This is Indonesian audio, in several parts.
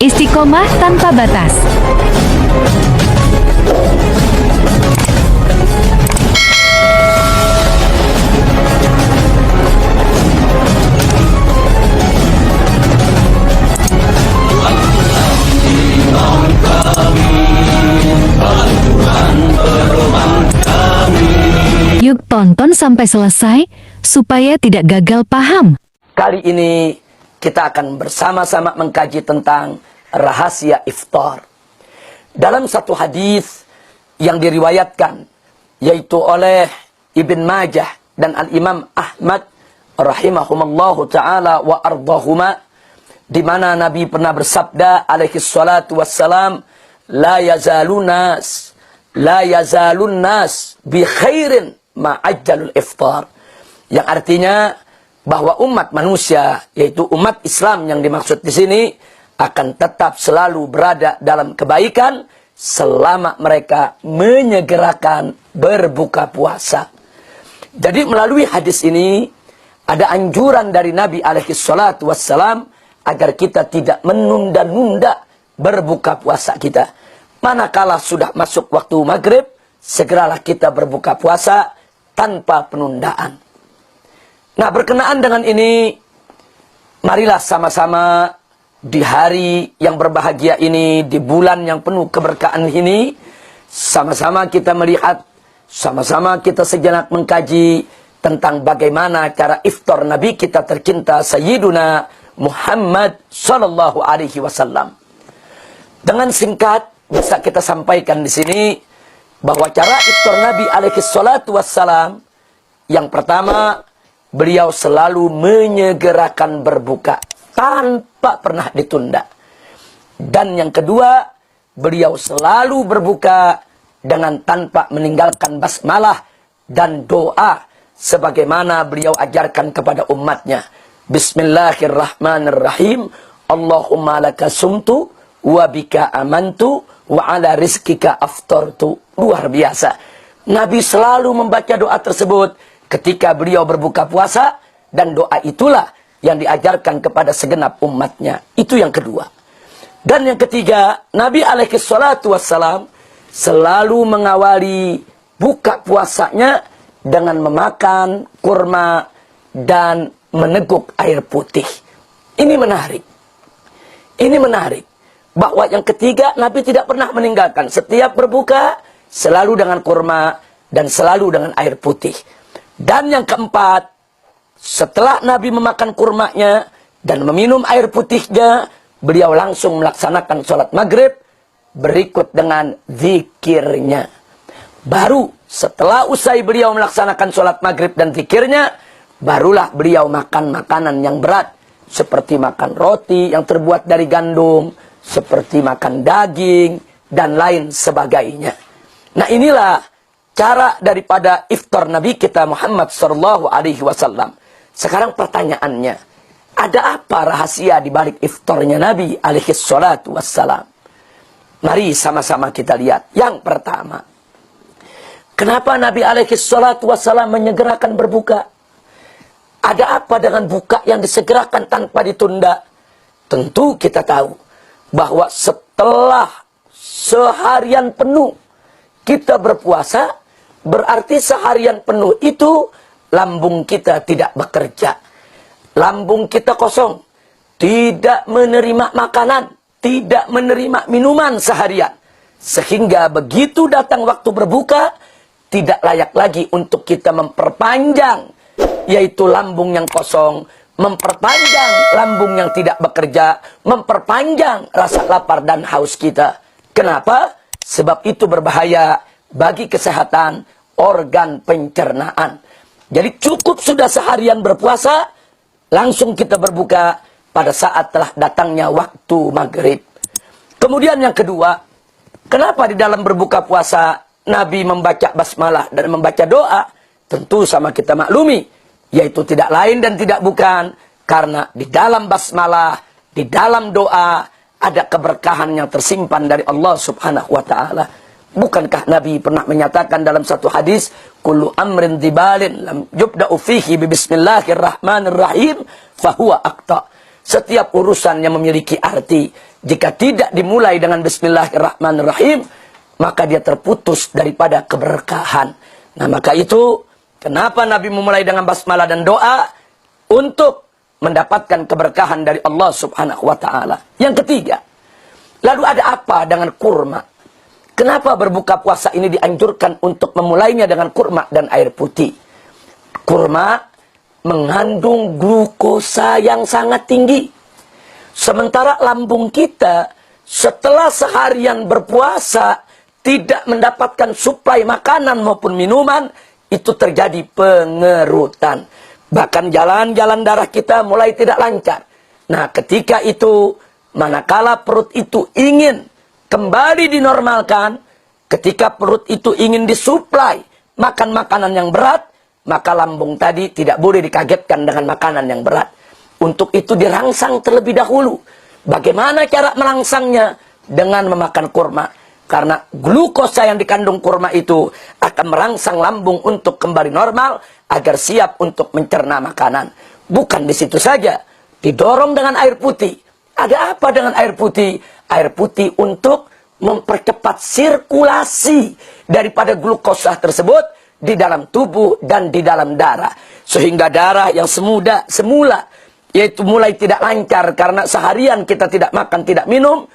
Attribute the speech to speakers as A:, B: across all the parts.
A: Istiqomah tanpa batas. Yuk tonton sampai selesai supaya tidak gagal paham.
B: Kali ini kita akan bersama-sama mengkaji tentang rahasia iftar. Dalam satu hadis yang diriwayatkan yaitu oleh Ibn Majah dan Al-Imam Ahmad rahimahumallahu ta'ala wa ardahuma, di mana Nabi pernah bersabda alaihi salatu wassalam, la yazalun nas bi khairin ma'ajjalul iftar, yang artinya bahwa umat manusia, yaitu umat Islam yang dimaksud di sini, akan tetap selalu berada dalam kebaikan selama mereka menyegerakan berbuka puasa. Jadi melalui hadis ini ada anjuran dari Nabi alaihi salatu wassalam agar kita tidak menunda-nunda berbuka puasa kita. Manakala sudah masuk waktu maghrib, segeralah kita berbuka puasa tanpa penundaan. Nah, berkenaan dengan ini, marilah sama-sama di hari yang berbahagia ini, di bulan yang penuh keberkahan ini, sama-sama kita melihat, sama-sama kita sejenak mengkaji tentang bagaimana cara iftar Nabi kita tercinta Sayyiduna Muhammad sallallahu alaihi wasallam. Dengan singkat bisa kita sampaikan di sini bahwa cara iftar Nabi alaihi salatu wassalam, yang pertama, beliau selalu menyegerakan berbuka tanpa pernah ditunda. Dan yang kedua, beliau selalu berbuka dengan tanpa meninggalkan basmalah dan doa sebagaimana beliau ajarkan kepada umatnya. Bismillahirrahmanirrahim. Allahumma laka sumtu wa bika amantu wa ala rizkika aftartu. Luar biasa. Nabi selalu membaca doa tersebut ketika beliau berbuka puasa, dan doa itulah yang diajarkan kepada segenap umatnya. Itu yang kedua. Dan yang ketiga, Nabi alaihi salatu wassalam selalu mengawali buka puasanya dengan memakan kurma dan meneguk air putih. Ini menarik. Ini menarik. Bahwa yang ketiga, Nabi tidak pernah meninggalkan. Setiap berbuka, selalu dengan kurma dan selalu dengan air putih. Dan yang keempat, setelah Nabi memakan kurmanya dan meminum air putihnya, beliau langsung melaksanakan sholat maghrib berikut dengan zikirnya. Baru setelah usai beliau melaksanakan sholat maghrib dan zikirnya, barulah beliau makan makanan yang berat, seperti makan roti yang terbuat dari gandum, seperti makan daging, dan lain sebagainya. Nah, inilah cara daripada iftar Nabi kita Muhammad sallallahu alaihi wasallam. Sekarang pertanyaannya, ada apa rahasia di balik iftarnya Nabi alaihi salatu wassalam? Mari sama-sama kita lihat. Yang pertama, kenapa Nabi alaihi salatu wassalam menyegerakan berbuka? Ada apa dengan buka yang disegerakan tanpa ditunda? Tentu kita tahu bahwa setelah seharian penuh kita berpuasa, berarti seharian penuh itu lambung kita tidak bekerja. Lambung kita kosong. Tidak menerima makanan, tidak menerima minuman seharian. Sehingga begitu datang waktu berbuka, tidak layak lagi untuk kita memperpanjang, yaitu lambung yang kosong, memperpanjang lambung yang tidak bekerja, memperpanjang rasa lapar dan haus kita. Kenapa? Sebab itu berbahaya bagi kesehatan organ pencernaan. Jadi cukup sudah seharian berpuasa, langsung kita berbuka pada saat telah datangnya waktu maghrib. Kemudian yang kedua, kenapa di dalam berbuka puasa Nabi membaca basmalah dan membaca doa? Tentu sama kita maklumi, yaitu tidak lain dan tidak bukan karena di dalam basmalah, di dalam doa ada keberkahan yang tersimpan dari Allah Subhanahu wa taala. Bukankah Nabi pernah menyatakan dalam satu hadis, kullu amrin dibalin lam yubda'u fihi bi bismillahirrahmanirrahim fahuwa aqta. Setiap urusan yang memiliki arti jika tidak dimulai dengan bismillahirrahmanirrahim, maka dia terputus daripada keberkahan. Nah, maka itu kenapa Nabi memulai dengan basmalah dan doa untuk mendapatkan keberkahan dari Allah Subhanahu wa taala. Yang ketiga, lalu ada apa dengan kurma? Kenapa berbuka puasa ini dianjurkan untuk memulainya dengan kurma dan air putih? Kurma mengandung glukosa yang sangat tinggi. Sementara lambung kita setelah seharian berpuasa tidak mendapatkan suplai makanan maupun minuman, itu terjadi pengerutan. Bahkan jalan-jalan darah kita mulai tidak lancar. Nah, ketika itu, manakala perut itu ingin kembali dinormalkan, ketika perut itu ingin disuplai makan makanan yang berat, maka lambung tadi tidak boleh dikagetkan dengan makanan yang berat. Untuk itu dirangsang terlebih dahulu. Bagaimana cara merangsangnya? Dengan memakan kurma. Karena glukosa yang dikandung kurma itu akan merangsang lambung untuk kembali normal agar siap untuk mencerna makanan. Bukan di situ saja, didorong dengan air putih. Ada apa dengan air putih? Air putih untuk mempercepat sirkulasi daripada glukosa tersebut di dalam tubuh dan di dalam darah. Sehingga darah yang semula yaitu mulai tidak lancar karena seharian kita tidak makan, tidak minum,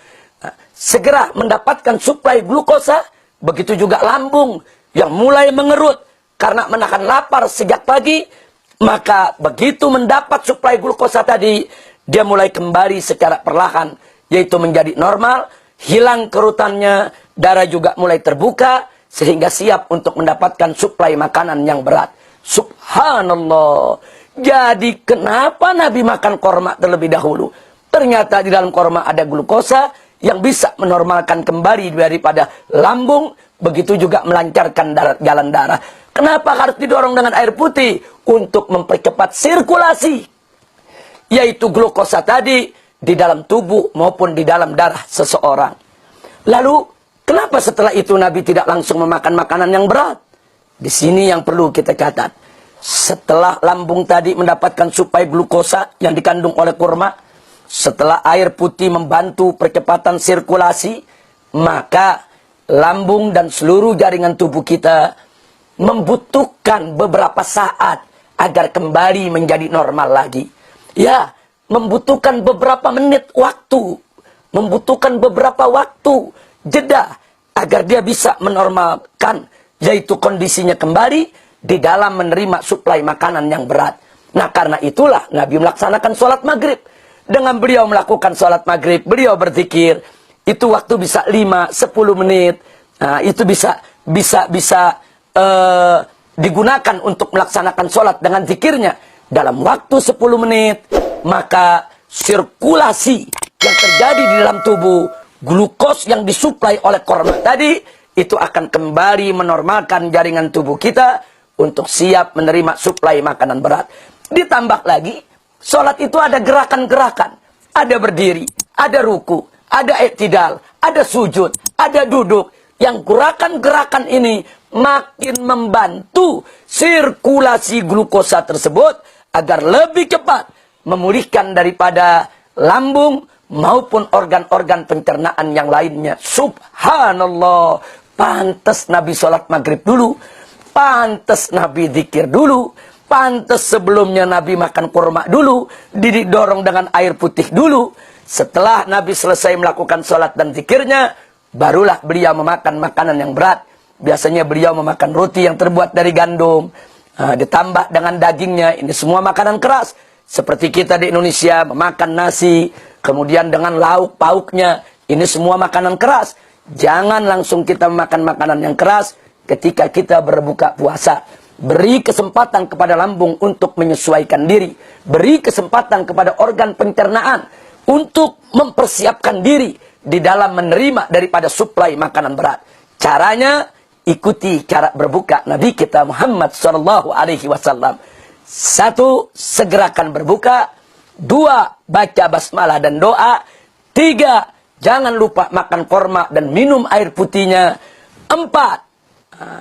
B: segera mendapatkan suplai glukosa. Begitu juga lambung yang mulai mengerut karena menahan lapar sejak pagi, maka begitu mendapat suplai glukosa tadi, dia mulai kembali secara perlahan, yaitu menjadi normal, hilang kerutannya, darah juga mulai terbuka, sehingga siap untuk mendapatkan suplai makanan yang berat. Subhanallah. Jadi kenapa Nabi makan korma terlebih dahulu? Ternyata di dalam korma ada glukosa yang bisa menormalkan kembali daripada lambung, begitu juga melancarkan jalan darah. Kenapa harus didorong dengan air putih? Untuk mempercepat sirkulasi, yaitu glukosa tadi di dalam tubuh maupun di dalam darah seseorang. Lalu, kenapa setelah itu Nabi tidak langsung memakan makanan yang berat? Di sini yang perlu kita catat. Setelah lambung tadi mendapatkan suplai glukosa yang dikandung oleh kurma, setelah air putih membantu percepatan sirkulasi, maka lambung dan seluruh jaringan tubuh kita membutuhkan beberapa saat agar kembali menjadi normal lagi. Ya, membutuhkan beberapa menit waktu, membutuhkan beberapa waktu jeda agar dia bisa menormalkan, yaitu kondisinya kembali di dalam menerima suplai makanan yang berat. Nah, karena itulah Nabi melaksanakan sholat maghrib. Dengan beliau melakukan sholat maghrib, beliau berzikir. Itu waktu bisa 5-10 menit. Nah, itu bisa digunakan untuk melaksanakan sholat dengan zikirnya. Dalam waktu 10 menit, maka sirkulasi yang terjadi di dalam tubuh, glukos yang disuplai oleh korma tadi, itu akan kembali menormalkan jaringan tubuh kita untuk siap menerima suplai makanan berat. Ditambah lagi, sholat itu ada gerakan-gerakan. Ada berdiri, ada ruku, ada i'tidal, ada sujud, ada duduk. Yang gerakan-gerakan ini makin membantu sirkulasi glukosa tersebut agar lebih cepat memulihkan daripada lambung maupun organ-organ pencernaan yang lainnya. Subhanallah. Pantas Nabi sholat maghrib dulu. Pantas Nabi zikir dulu. Pantas sebelumnya Nabi makan kurma dulu. Didorong dengan air putih dulu. Setelah Nabi selesai melakukan sholat dan zikirnya, barulah beliau memakan makanan yang berat. Biasanya beliau memakan roti yang terbuat dari gandum. Ditambah dengan dagingnya. Ini semua makanan keras. Seperti kita di Indonesia memakan nasi. Kemudian dengan lauk pauknya. Ini semua makanan keras. Jangan langsung kita memakan makanan yang keras ketika kita berbuka puasa. Beri kesempatan kepada lambung untuk menyesuaikan diri. Beri kesempatan kepada organ pencernaan untuk mempersiapkan diri di dalam menerima daripada suplai makanan berat. Caranya, ikuti cara berbuka Nabi kita Muhammad SAW. 1. Segerakan berbuka. 2. Baca basmalah dan doa. 3. Jangan lupa makan korma dan minum air putihnya. 4.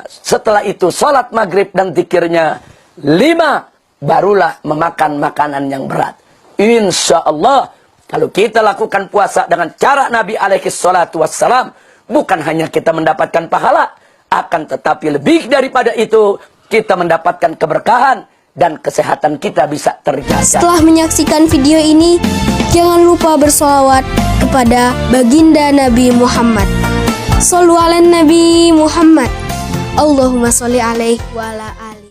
B: Setelah itu sholat maghrib dan zikirnya. 5. Barulah memakan makanan yang berat. Insya Allah Kalau kita lakukan puasa dengan cara Nabi alaihi salatu wassalam, bukan hanya kita mendapatkan pahala, akan tetapi lebih daripada itu, kita mendapatkan keberkahan dan kesehatan kita bisa terjaga.
C: Setelah menyaksikan video ini, jangan lupa bersolawat kepada baginda Nabi Muhammad. Shollu ala Nabi Muhammad. Allahumma sholli alaihi wa ala alihi.